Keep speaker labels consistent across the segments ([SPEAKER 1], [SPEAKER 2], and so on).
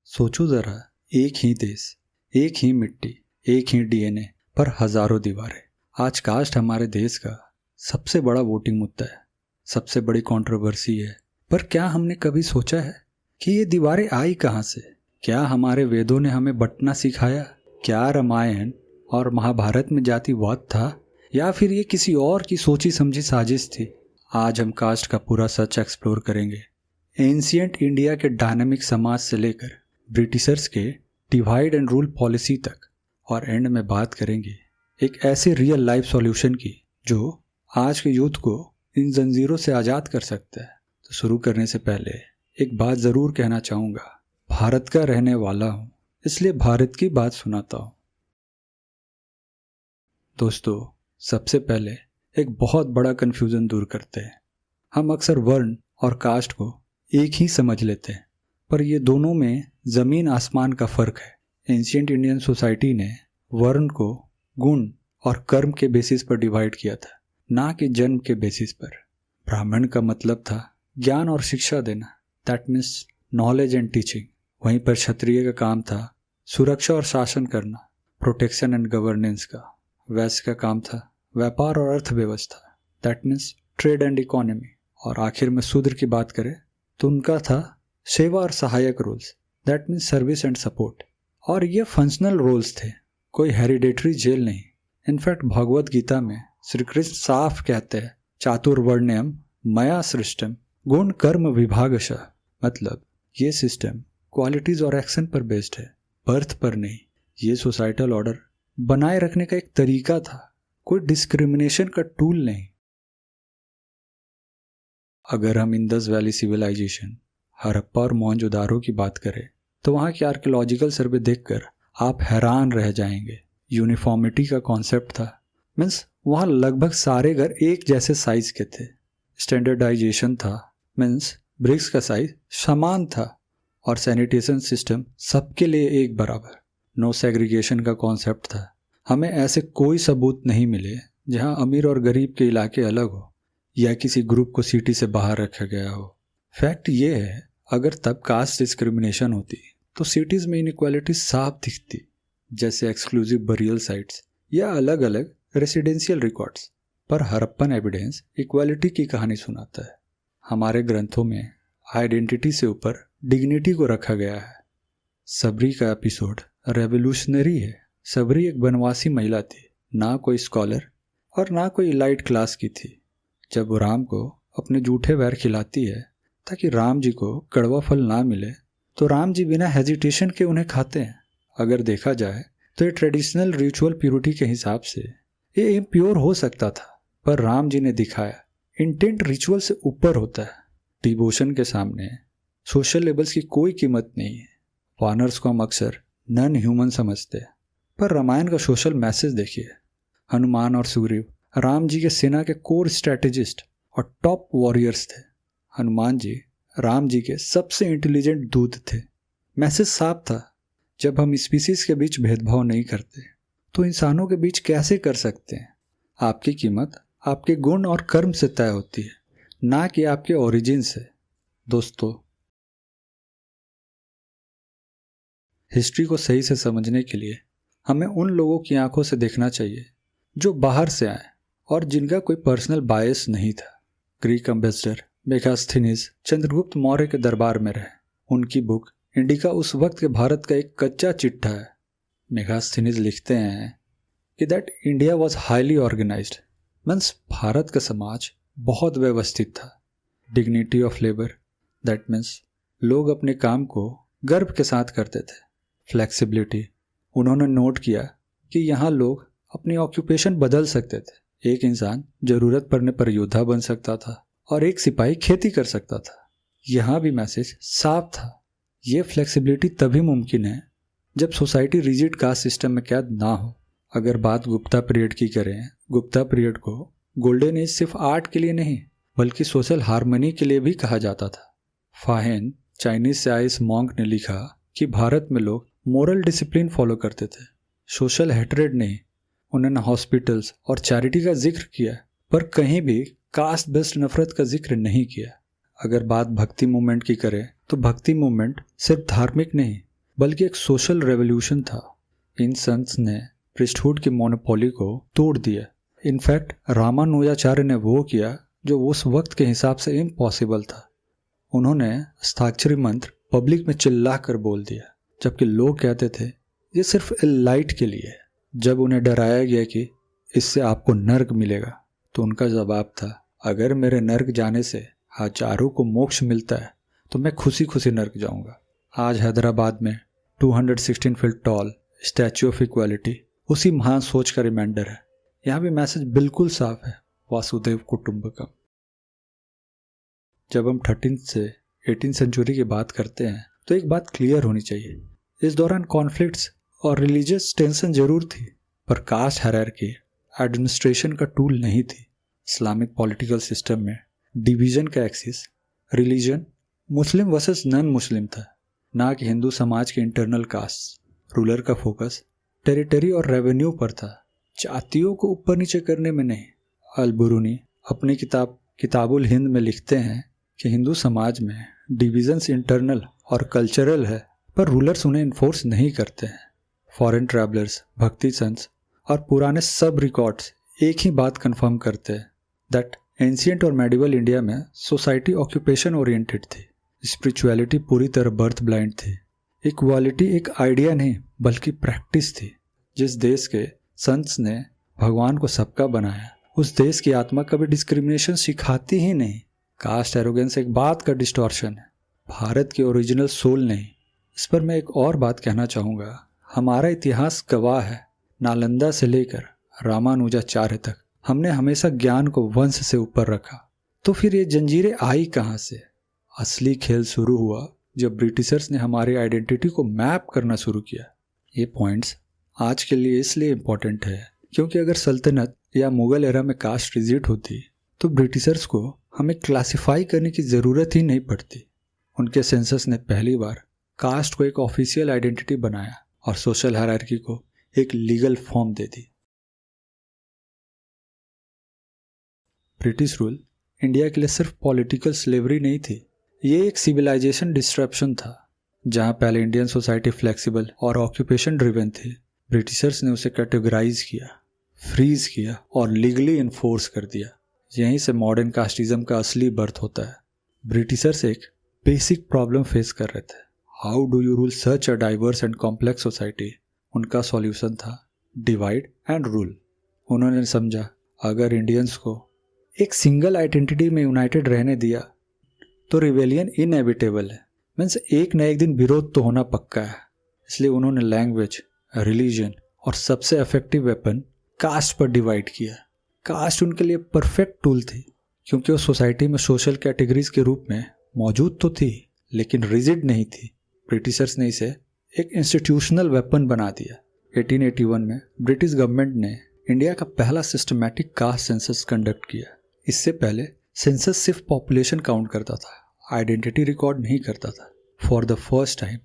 [SPEAKER 1] सोचो जरा, एक ही देश, एक ही मिट्टी, एक ही डीएनए, पर हजारों दीवारें। आज कास्ट हमारे देश का सबसे बड़ा वोटिंग मुद्दा है, सबसे बड़ी कंट्रोवर्सी है। पर क्या हमने कभी सोचा है कि ये दीवारें आई कहाँ से? क्या हमारे वेदों ने हमें बंटना सिखाया? क्या रामायण और महाभारत में जातिवाद था, या फिर ये किसी और की सोची समझी साजिश थी? आज हम कास्ट का पूरा सच एक्सप्लोर करेंगे, एंशिएंट इंडिया के डायनामिक समाज से लेकर ब्रिटिशर्स के डिवाइड एंड रूल पॉलिसी तक, और एंड में बात करेंगे एक ऐसे रियल लाइफ सॉल्यूशन की जो आज के यूथ को इन जंजीरों से आज़ाद कर सकता है। तो शुरू करने से पहले एक बात ज़रूर कहना चाहूँगा, भारत का रहने वाला हूँ, इसलिए भारत की बात सुनाता हूँ। दोस्तों, सबसे पहले एक बहुत बड़ा कन्फ्यूज़न दूर करते हैं। हम अक्सर वर्ण और कास्ट को एक ही समझ लेते हैं, पर ये दोनों में ज़मीन आसमान का फ़र्क है। एंशिएंट इंडियन सोसाइटी ने वर्ण को गुण और कर्म के बेसिस पर डिवाइड किया था, ना कि जन्म के बेसिस पर। ब्राह्मण का मतलब था ज्ञान और शिक्षा देना, that means knowledge and teaching. वहीं पर क्षत्रिय का काम था सुरक्षा और शासन करना, प्रोटेक्शन एंड गवर्नेंस का। वैश्य का काम था व्यापार और अर्थव्यवस्था, that means trade and economy. और आखिर में शूद्र की बात करें तो उनका था सेवा और सहायक roles, that means service and support. और ये फंक्शनल रोल्स थे, कोई हेरिडेटरी जेल नहीं। इनफैक्ट भगवत गीता में श्री कृष्ण साफ कहते हैं, चातुर्वर्ण्यम मया सृष्टम गुण कर्म विभागशः। मतलब ये सिस्टम क्वालिटीज और एक्शन पर बेस्ड है, बर्थ पर नहीं। ये सोसाइटल ऑर्डर बनाए रखने का एक तरीका था, कोई डिस्क्रिमिनेशन का टूल नहीं। अगर हम इंडस वैली सिविलाइजेशन, हड़प्पा और मोहनजोदारो की बात करें तो वहाँ की आर्कियोलॉजिकल सर्वे देखकर आप हैरान रह जाएंगे। यूनिफॉर्मिटी का कॉन्सेप्ट था, मीन्स वहाँ लगभग सारे घर एक जैसे साइज के थे। स्टैंडर्डाइजेशन था, मीन्स ब्रिक्स का साइज समान था। और सैनिटेशन सिस्टम सबके लिए एक बराबर। नो सेग्रीगेशन का कॉन्सेप्ट था। हमें ऐसे कोई सबूत नहीं मिले जहाँ अमीर और गरीब के इलाके अलग हो या किसी ग्रुप को सिटी से बाहर रखा गया हो। फैक्ट ये है, अगर तब कास्ट डिस्क्रिमिनेशन होती तो सिटीज़ में इनइक्वालिटी साफ दिखती, जैसे एक्सक्लूसिव बरियल साइट्स या अलग अलग रेसिडेंशियल रिकॉर्ड्स। पर हड़प्पन एविडेंस इक्वालिटी की कहानी सुनाता है। हमारे ग्रंथों में आइडेंटिटी से ऊपर डिग्निटी को रखा गया है। सबरी का एपिसोड रेवोल्यूशनरी है। सबरी एक वनवासी महिला थी, ना कोई स्कॉलर और ना कोई इलाइट क्लास की थी। जब वो राम को अपने जूठे वैर खिलाती है ताकि राम जी को कड़वा फल ना मिले, तो राम जी बिना हेजिटेशन के उन्हें खाते हैं। अगर देखा जाए तो ये ट्रेडिशनल रिचुअल प्योरिटी के हिसाब से ये इम्प्योर हो सकता था, पर राम जी ने दिखाया इंटेंट रिचुअल से ऊपर होता है। डिवोशन के सामने सोशल लेबल्स की कोई कीमत नहीं है। वानर्स को हम अक्सर नॉन ह्यूमन समझते हैं, पर रामायण का सोशल मैसेज देखिए। हनुमान और सुग्रीव राम जी के सेना के कोर स्ट्रैटेजिस्ट और टॉप वॉरियर्स थे। हनुमान जी राम जी के सबसे इंटेलिजेंट दूत थे। मैसेज साफ था, जब हम स्पीसीज के बीच भेदभाव नहीं करते तो इंसानों के बीच कैसे कर सकते हैं? आपकी कीमत आपके गुण और कर्म से तय होती है, ना कि आपके ओरिजिन से। दोस्तों, हिस्ट्री को सही से समझने के लिए हमें उन लोगों की आंखों से देखना चाहिए जो बाहर से आए और जिनका कोई पर्सनल बायस नहीं था। ग्रीक एम्बेसडर मेगास्थनीज चंद्रगुप्त मौर्य के दरबार में रहे। उनकी बुक इंडिका उस वक्त के भारत का एक कच्चा चिट्ठा है। मेगास्थनीज लिखते हैं कि that India was highly organised, मीन्स भारत का समाज बहुत व्यवस्थित था। Dignity of labour, that means लोग अपने काम को गर्व के साथ करते थे। फ्लेक्सिबिलिटी, उन्होंने नोट किया कि यहाँ लोग अपनी ऑक्यूपेशन बदल सकते थे। एक इंसान जरूरत पड़ने पर योद्धा बन सकता था और एक सिपाही खेती कर सकता था। यहाँ भी मैसेज साफ था। ये फ्लेक्सिबिलिटी तभी मुमकिन है जब सोसाइटी रिजिड कास्ट सिस्टम में कैद ना हो। अगर बात गुप्ता पीरियड की करें, गुप्ता पीरियड को गोल्डन एज सिर्फ आर्ट के लिए नहीं बल्कि सोशल हार्मनी के लिए भी कहा जाता था। फाहेन, चाइनीज से आए इस मॉन्क ने लिखा कि भारत में लोग मोरल डिसिप्लिन फॉलो करते थे, सोशल हेट्रेड नहीं। उन्होंने हॉस्पिटल्स और चैरिटी का जिक्र किया, पर कहीं भी कास्ट बेस्ड नफरत का जिक्र नहीं किया। अगर बात भक्ति मूवमेंट की करें तो भक्ति मूवमेंट सिर्फ धार्मिक नहीं बल्कि एक सोशल रेवोल्यूशन था। इन संत्स ने प्रीस्टहुड की मोनोपोली को तोड़ दिया। इनफैक्ट रामानुजाचार्य ने वो किया जो उस वक्त के हिसाब से इम्पॉसिबल था। उन्होंने हस्ताक्षरी मंत्र पब्लिक में चिल्ला कर बोल दिया, जबकि लोग कहते थे ये सिर्फ एलाइट के लिए है। जब उन्हें डराया गया कि इससे आपको नर्क मिलेगा, तो उनका जवाब था, अगर मेरे नर्क जाने से हजारों को मोक्ष मिलता है तो मैं खुशी खुशी नर्क जाऊंगा। आज हैदराबाद में 216 feet tall statue of equality उसी महान सोच का रिमाइंडर है। यहाँ भी मैसेज बिल्कुल साफ है, वासुदेव कुटुंबकम। जब हम 13 से 18 सेंचुरी की बात करते हैं तो एक बात क्लियर होनी चाहिए, इस दौरान कॉन्फ्लिक्ट्स और रिलीजियस टेंशन जरूर थी, पर कास्ट हायरार्की एडमिनिस्ट्रेशन का टूल नहीं थी। इस्लामिक पॉलिटिकल सिस्टम में डिवीजन का एक्सिस रिलीजन मुस्लिम वर्सेस नॉन मुस्लिम था, ना कि हिंदू समाज के इंटरनल कास्ट। रूलर का फोकस टेरिटरी और रेवेन्यू पर था, जातियों को ऊपर नीचे करने में नहीं। अल-बुरूनी अपनी किताबुल हिंद में लिखते हैं कि हिंदू समाज में डिविजन्स इंटरनल और कल्चरल है, पर रूलर्स उन्हें इन्फोर्स नहीं करते हैं। फॉरेन ट्रैवलर्स, भक्ति संस और पुराने सब रिकॉर्ड्स एक ही बात कंफर्म करते हैं दैट एंशिएंट और मेडिवल इंडिया में सोसाइटी ऑक्यूपेशन ओरिएंटेड थी। स्पिरिचुअलिटी पूरी तरह बर्थ ब्लाइंड थी। इक्वालिटी एक आइडिया नहीं बल्कि प्रैक्टिस थी। जिस देश के संत्स ने भगवान को सबका बनाया, उस देश की आत्मा कभी डिस्क्रिमिनेशन सिखाती ही नहीं। कास्ट एरोगेंस एक बात का डिस्टॉर्शन है, भारत की ओरिजिनल सोल नहीं। इस पर मैं एक और बात कहना चाहूँगा, हमारा इतिहास गवाह है, नालंदा से लेकर रामानुजाचार्य तक हमने हमेशा ज्ञान को वंश से ऊपर रखा। तो फिर ये जंजीरें आई कहाँ से? असली खेल शुरू हुआ जब ब्रिटिशर्स ने हमारी आइडेंटिटी को मैप करना शुरू किया। ये पॉइंट्स आज के लिए इसलिए इम्पोर्टेंट है क्योंकि अगर सल्तनत या मुगल एरा में कास्ट रिजिट होती तो ब्रिटिशर्स को हमें क्लासिफाई करने की ज़रूरत ही नहीं पड़ती। उनके सेंसस ने पहली बार कास्ट को एक ऑफिशियल आइडेंटिटी बनाया और सोशल हायरार्की को एक लीगल फॉर्म दे दी। ब्रिटिश रूल इंडिया के लिए सिर्फ पॉलिटिकल स्लेवरी नहीं थी, ये एक सिविलाइजेशन डिस्ट्रप्शन था। जहां पहले इंडियन सोसाइटी फ्लेक्सिबल और ऑक्यूपेशन ड्रिवन थी, ब्रिटिशर्स ने उसे कैटेगराइज किया, फ्रीज किया और लीगली इन्फोर्स कर दिया। यहीं से मॉडर्न कास्टिज्म का असली बर्थ होता है। ब्रिटिशर्स एक बेसिक प्रॉब्लम फेस कर रहे थे, how do you rule such a diverse and complex society. उनका सॉल्यूशन था डिवाइड एंड रूल। उन्होंने समझा अगर इंडियंस को एक सिंगल आइडेंटिटी में यूनाइटेड रहने दिया तो रिवेलियन इनएविटेबल है, मीन्स एक न एक दिन विरोध तो होना पक्का है। इसलिए उन्होंने लैंग्वेज, रिलीजन और सबसे इफेक्टिव वेपन कास्ट पर डिवाइड किया। कास्ट उनके लिए परफेक्ट टूल थी क्योंकि वो सोसाइटी में सोशल कैटेगरीज के रूप में मौजूद तो थी लेकिन रिजिड नहीं थी। ब्रिटिशर्स ने इसे एक इंस्टीट्यूशनल वेपन बना दिया। 1881 में ब्रिटिश गवर्नमेंट ने इंडिया का पहला सिस्टमैटिक कास्ट सेंसस कंडक्ट किया। इससे पहले सेंसस सिर्फ पॉपुलेशन काउंट करता था, आइडेंटिटी रिकॉर्ड नहीं करता था। For the first time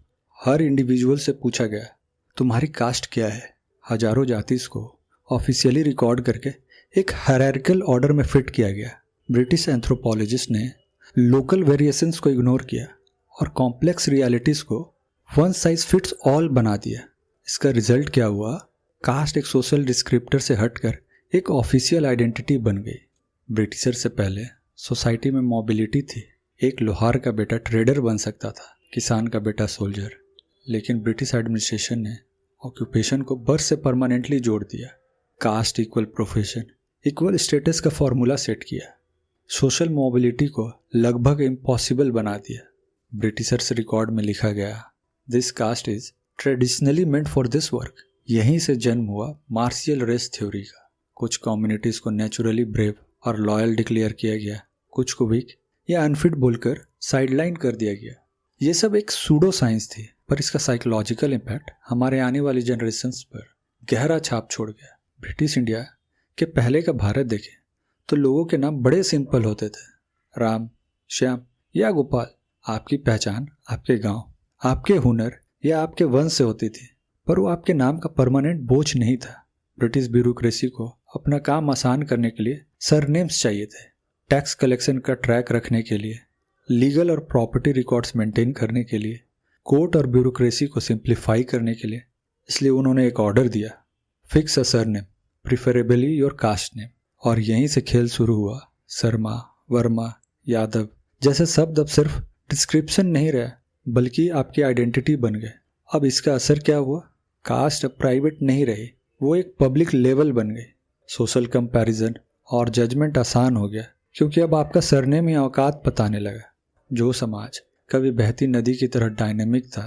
[SPEAKER 1] her individual से पूछा गया तुम्हारी कास्ट क्या है। हजारों जातिस को ऑफिशियली रिकॉर्ड करके एक हायरार्किकल ऑर्डर में फिट किया गया। ब्रिटिश एंथ्रोपोलॉजिस्ट ने लोकल वेरिएशंस को इग्नोर किया और कॉम्प्लेक्स रियलिटीज़ को वन साइज फिट्स ऑल बना दिया। इसका रिजल्ट क्या हुआ? कास्ट एक सोशल डिस्क्रिप्टर से हटकर एक ऑफिशियल आइडेंटिटी बन गई। ब्रिटिशर से पहले सोसाइटी में मोबिलिटी थी। एक लोहार का बेटा ट्रेडर बन सकता था, किसान का बेटा सोल्जर। लेकिन ब्रिटिश एडमिनिस्ट्रेशन ने ऑक्यूपेशन को बर्थ से परमानेंटली जोड़ दिया। Caste equal profession equal status का फॉर्मूला सेट किया। सोशल मोबिलिटी को लगभग इम्पॉसिबल बना दिया। ब्रिटिशर्स रिकॉर्ड में लिखा गया this caste is traditionally meant for this work. यहीं से जन्म हुआ मार्शियल रेस थ्योरी का। कुछ कम्युनिटीज़ को नेचुरली ब्रेव और लॉयल डिक्लेयर किया गया, कुछ को वीक या अनफिट बोलकर साइडलाइन कर दिया गया। ये सब एक सूडो साइंस थी, पर इसका साइकोलॉजिकल इम्पैक्ट हमारे आने वाली जनरेशन्स पर गहरा छाप छोड़ गया। ब्रिटिश इंडिया के पहले का भारत देखें तो लोगों के नाम बड़े सिंपल होते थे, राम, श्याम या गोपाल। आपकी पहचान आपके गांव, आपके हुनर या आपके वंश से होती थी, पर वो आपके नाम का परमानेंट बोझ नहीं था। ब्रिटिश ब्यूरोक्रेसी को अपना काम आसान करने के लिए सरनेम्स चाहिए थे, टैक्स कलेक्शन का ट्रैक रखने के लिए, लीगल और प्रॉपर्टी रिकॉर्ड्स मेंटेन करने के लिए, कोर्ट और ब्यूरोक्रेसी को सिंप्लीफाई करने के लिए। इसलिए उन्होंने एक ऑर्डर दिया, fix a surname, preferably your cast name. और यहीं से खेल शुरू हुआ। शर्मा, वर्मा, यादव जैसे शब्द अब सिर्फ डिस्क्रिप्शन नहीं रहे बल्कि आपकी आइडेंटिटी बन गए। अब इसका असर क्या हुआ? कास्ट अब प्राइवेट नहीं रही, वो एक पब्लिक लेवल बन गई। सोशल कंपैरिजन और जजमेंट आसान हो गया क्योंकि अब आपका सरनेम ही औकात बताने लगा। जो समाज कभी बहती नदी की तरह डायनेमिक था,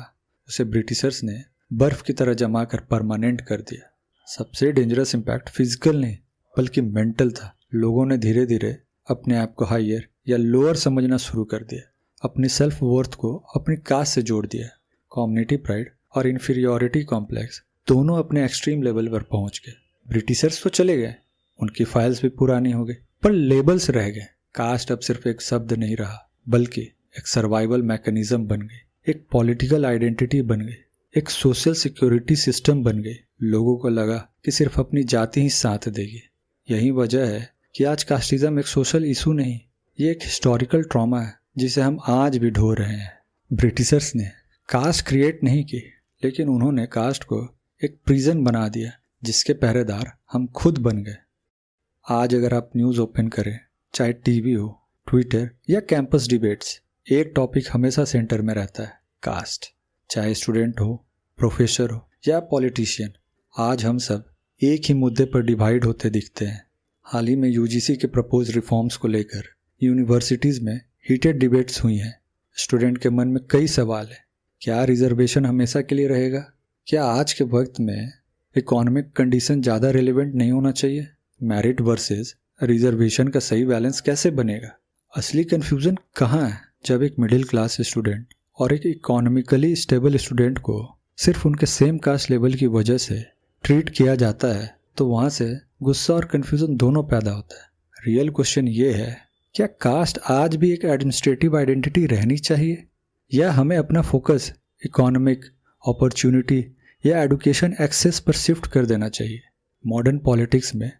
[SPEAKER 1] उसे ब्रिटिशर्स ने बर्फ की तरह जमा कर परमानेंट कर दिया। सबसे डेंजरस इम्पैक्ट फिजिकल नहीं बल्कि मेंटल था। लोगों ने धीरे धीरे अपने आप को हायर या लोअर समझना शुरू कर दिया, अपनी सेल्फ वर्थ को अपनी कास्ट से जोड़ दिया। कम्युनिटी प्राइड और इन्फीरियोरिटी कॉम्प्लेक्स दोनों अपने एक्सट्रीम लेवल पर पहुंच गए। ब्रिटिशर्स तो चले गए, उनकी फाइल्स भी पुरानी हो गई, पर लेबल्स रह गए। कास्ट अब सिर्फ एक शब्द नहीं रहा बल्कि एक सर्वाइवल मैकेनिज्म बन गई, एक पॉलिटिकल आइडेंटिटी बन गई, एक सोशल सिक्योरिटी सिस्टम बन गई। लोगों को लगा कि सिर्फ अपनी जाति ही साथ देगी। यही वजह है कि आज कास्टिज्म एक सोशल इशू नहीं, ये एक हिस्टोरिकल ट्रॉमा है जिसे हम आज भी ढो रहे हैं। ब्रिटिशर्स ने कास्ट क्रिएट नहीं की, लेकिन उन्होंने कास्ट को एक प्रिजन बना दिया जिसके पहरेदार हम खुद बन गए। आज अगर आप न्यूज़ ओपन करें, चाहे टीवी हो, ट्विटर या कैंपस डिबेट्स, एक टॉपिक हमेशा सेंटर में रहता है, कास्ट। चाहे स्टूडेंट हो, प्रोफेसर हो या पॉलिटिशियन, आज हम सब एक ही मुद्दे पर डिवाइड होते दिखते हैं। हाल ही में यूजीसी के प्रपोज रिफॉर्म्स को लेकर यूनिवर्सिटीज़ में हीटेड डिबेट्स हुई हैं। स्टूडेंट के मन में कई सवाल हैं। क्या रिजर्वेशन हमेशा के लिए रहेगा? क्या आज के वक्त में इकोनॉमिक कंडीशन ज़्यादा रिलेवेंट नहीं होना चाहिए? मेरिट वर्सेस रिजर्वेशन का सही बैलेंस कैसे बनेगा? असली कन्फ्यूज़न कहाँ है जब एक मिडिल क्लास स्टूडेंट और एक इकोनॉमिकली स्टेबल स्टूडेंट को सिर्फ उनके सेम कास्ट लेवल की वजह से ट्रीट किया जाता है, तो वहाँ से गुस्सा और कन्फ्यूज़न दोनों पैदा होता है। रियल क्वेश्चन ये है, क्या कास्ट आज भी एक एडमिनिस्ट्रेटिव आइडेंटिटी रहनी चाहिए या हमें अपना फोकस इकोनॉमिक अपॉर्चुनिटी या एडुकेशन एक्सेस पर शिफ्ट कर देना चाहिए? मॉडर्न पॉलिटिक्स में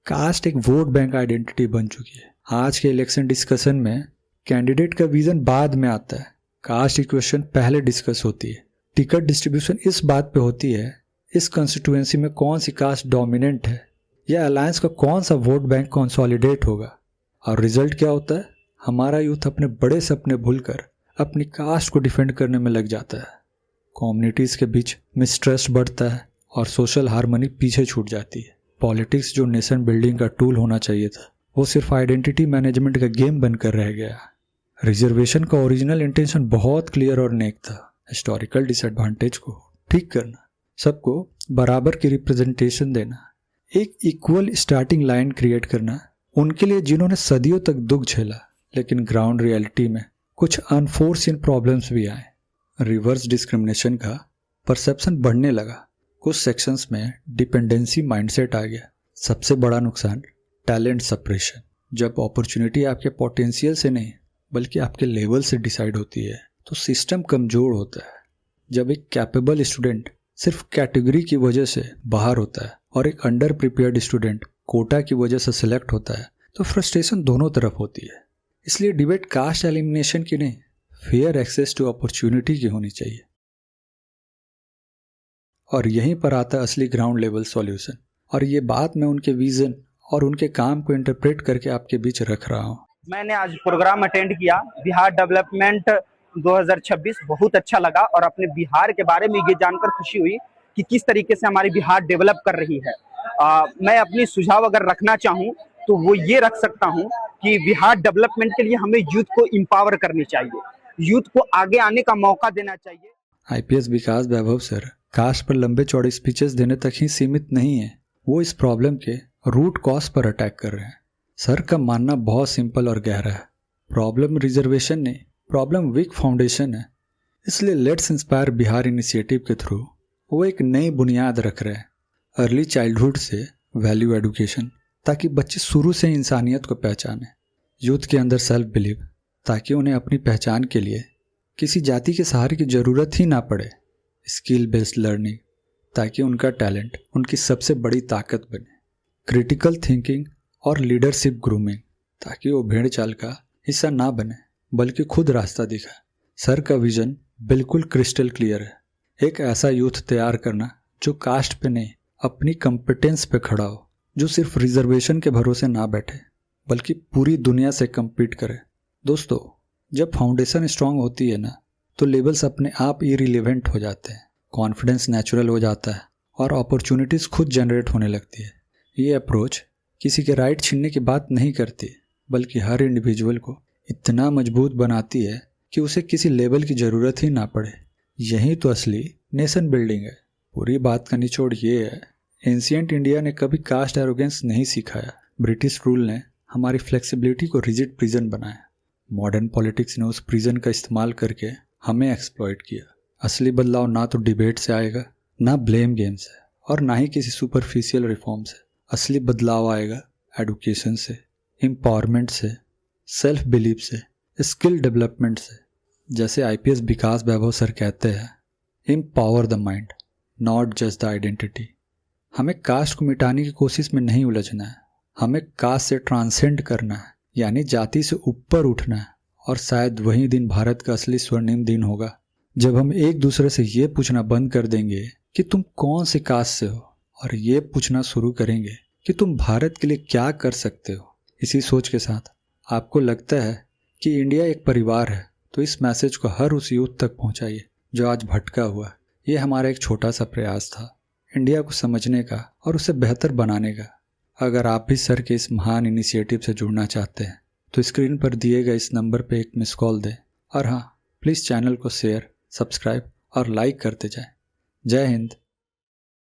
[SPEAKER 1] कास्ट एक वोट बैंक आइडेंटिटी बन चुकी है। आज के इलेक्शन डिस्कशन में कैंडिडेट का विजन बाद में आता है, कास्ट इक्वेशन पहले डिस्कस होती है। टिकट डिस्ट्रीब्यूशन इस बात पे होती है, इस कंस्टिट्यूएंसी में कौन सी कास्ट डोमिनेंट है या अलायंस का कौन सा वोट बैंक कंसोलिडेट होगा। और रिजल्ट क्या होता है? हमारा यूथ अपने बड़े सपने भूलकर अपनी कास्ट को डिफेंड करने में लग जाता है। कम्युनिटीज़ के बीच मिसट्रस्ट बढ़ता है और सोशल हार्मनी पीछे छूट जाती है। पॉलिटिक्स जो नेशन बिल्डिंग का टूल होना चाहिए था, वो सिर्फ आइडेंटिटी मैनेजमेंट का गेम बनकर रह गया। रिजर्वेशन का ओरिजिनल इंटेंशन बहुत क्लियर और नेक था, हिस्टोरिकल डिसएडवांटेज को ठीक करना, सबको बराबर की रिप्रेजेंटेशन देना, एक इक्वल स्टार्टिंग लाइन क्रिएट करना उनके लिए जिन्होंने सदियों तक दुख झेला। लेकिन ग्राउंड रियलिटी में कुछ अनफोर्सिन प्रॉब्लम्स भी आए। रिवर्स डिस्क्रिमिनेशन का परसेप्शन बढ़ने लगा, कुछ सेक्शंस में डिपेंडेंसी माइंडसेट आ गया। सबसे बड़ा नुकसान टैलेंट सप्रेशन। जब अपॉर्चुनिटी आपके पोटेंशियल से नहीं बल्कि आपके लेवल से डिसाइड होती है तो सिस्टम कमज़ोर होता है। जब एक कैपेबल स्टूडेंट सिर्फ कैटेगरी की वजह से बाहर होता है और एक अंडर प्रिपेयर्ड स्टूडेंट कोटा की वजह से सिलेक्ट होता है तो फ्रस्ट्रेशन दोनों तरफ होती है। इसलिए डिबेट कास्ट एलिमिनेशन की नहीं, फेयर एक्सेस टू अपॉर्चुनिटी की होनी चाहिए। और यहीं पर आता है असली ग्राउंड लेवल सॉल्यूशन। और ये बात मैं उनके विजन और उनके काम को इंटरप्रेट करके आपके बीच रख रहा हूँ।
[SPEAKER 2] मैंने आज प्रोग्राम अटेंड किया, बिहार डेवलपमेंट 2026, बहुत अच्छा लगा और अपने बिहार के बारे में ये जानकर खुशी हुई कि किस तरीके से हमारी बिहार डेवलप कर रही है। मैं अपनी सुझाव अगर रखना चाहूँ तो वो ये रख सकता हूँ कि बिहार डेवलपमेंट के लिए हमें यूथ को एम्पावर करनी चाहिए, यूथ को आगे आने का मौका देना चाहिए।
[SPEAKER 1] आईपीएस विकास वैभव सर कास्ट पर लंबे चौड़े स्पीचेस देने तक ही सीमित नहीं है, वो इस प्रॉब्लम के रूट कॉज पर अटैक कर रहे हैं। सर का मानना बहुत सिंपल और गहरा है, प्रॉब्लम रिजर्वेशन नहीं, प्रॉब्लम वीक फाउंडेशन है। इसलिए लेट्स इंस्पायर बिहार इनिशिएटिव के थ्रू वो एक नई बुनियाद रख रहे हैं, अर्ली चाइल्डहुड से वैल्यू एडुकेशन, ताकि बच्चे शुरू से इंसानियत को पहचानें। यूथ के अंदर सेल्फ बिलीव, ताकि उन्हें अपनी पहचान के लिए किसी जाति के सहारे की ज़रूरत ही ना पड़े। स्किल बेस्ड लर्निंग, ताकि उनका टैलेंट उनकी सबसे बड़ी ताकत बने। क्रिटिकल थिंकिंग और लीडरशिप ग्रूमिंग, ताकि वो भेड़ चाल का हिस्सा ना बने बल्कि खुद रास्ता दिखा। सर का विजन बिल्कुल क्रिस्टल क्लियर है। एक ऐसा यूथ तैयार करना जो कास्ट पे नहीं, अपनी कंपिटेंस पे खड़ा हो, जो सिर्फ रिजर्वेशन के भरोसे ना बैठे बल्कि पूरी दुनिया से कम्पीट करे। दोस्तों, जब फाउंडेशन स्ट्रांग होती है ना, तो लेबल्स अपने आप इरिलेवेंट हो जाते हैं, कॉन्फिडेंस नेचुरल हो जाता है और अपॉर्चुनिटीज़ खुद जनरेट होने लगती है। ये अप्रोच किसी के राइट छीनने की बात नहीं करती, बल्कि हर इंडिविजुअल को इतना मजबूत बनाती है कि उसे किसी लेबल की ज़रूरत ही ना पड़े। यही तो असली नेशन बिल्डिंग है। पूरी बात का निचोड़ ये है, एंशिएंट इंडिया ने कभी कास्ट एरोगेंस नहीं सिखाया। ब्रिटिश रूल ने हमारी फ्लेक्सिबिलिटी को रिजिड प्रिजन बनाया। मॉडर्न पॉलिटिक्स ने उस प्रिजन का इस्तेमाल करके हमें एक्सप्लॉइट किया। असली बदलाव ना तो डिबेट से आएगा, ना ब्लेम गेम से, और ना ही किसी सुपरफिशियल रिफॉर्म से। असली बदलाव आएगा एडुकेशन से, एम्पावरमेंट से, सेल्फ बिलीफ से, स्किल डेवलपमेंट से। जैसे IPS विकास वैभव सर कहते हैं, empower the mind, not just the identity. हमें कास्ट को मिटाने की कोशिश में नहीं उलझना है, हमें कास्ट से ट्रांसेंड करना है, यानी जाति से ऊपर उठना है। और शायद वही दिन भारत का असली स्वर्णिम दिन होगा, जब हम एक दूसरे से ये पूछना बंद कर देंगे कि तुम कौन से कास्ट से हो, और ये पूछना शुरू करेंगे कि तुम भारत के लिए क्या कर सकते हो। इसी सोच के साथ आपको लगता है कि इंडिया एक परिवार है, तो इस मैसेज को हर उस यूथ तक पहुंचाइए जो आज भटका हुआ। ये हमारा एक छोटा सा प्रयास था इंडिया को समझने का और उसे बेहतर बनाने का। अगर आप भी सर के इस महान इनिशिएटिव से जुड़ना चाहते हैं तो स्क्रीन पर दिए गए इस नंबर पर एक मिस कॉल दें। और हाँ, प्लीज़ चैनल को शेयर, सब्सक्राइब और लाइक करते जाएं। जय हिंद,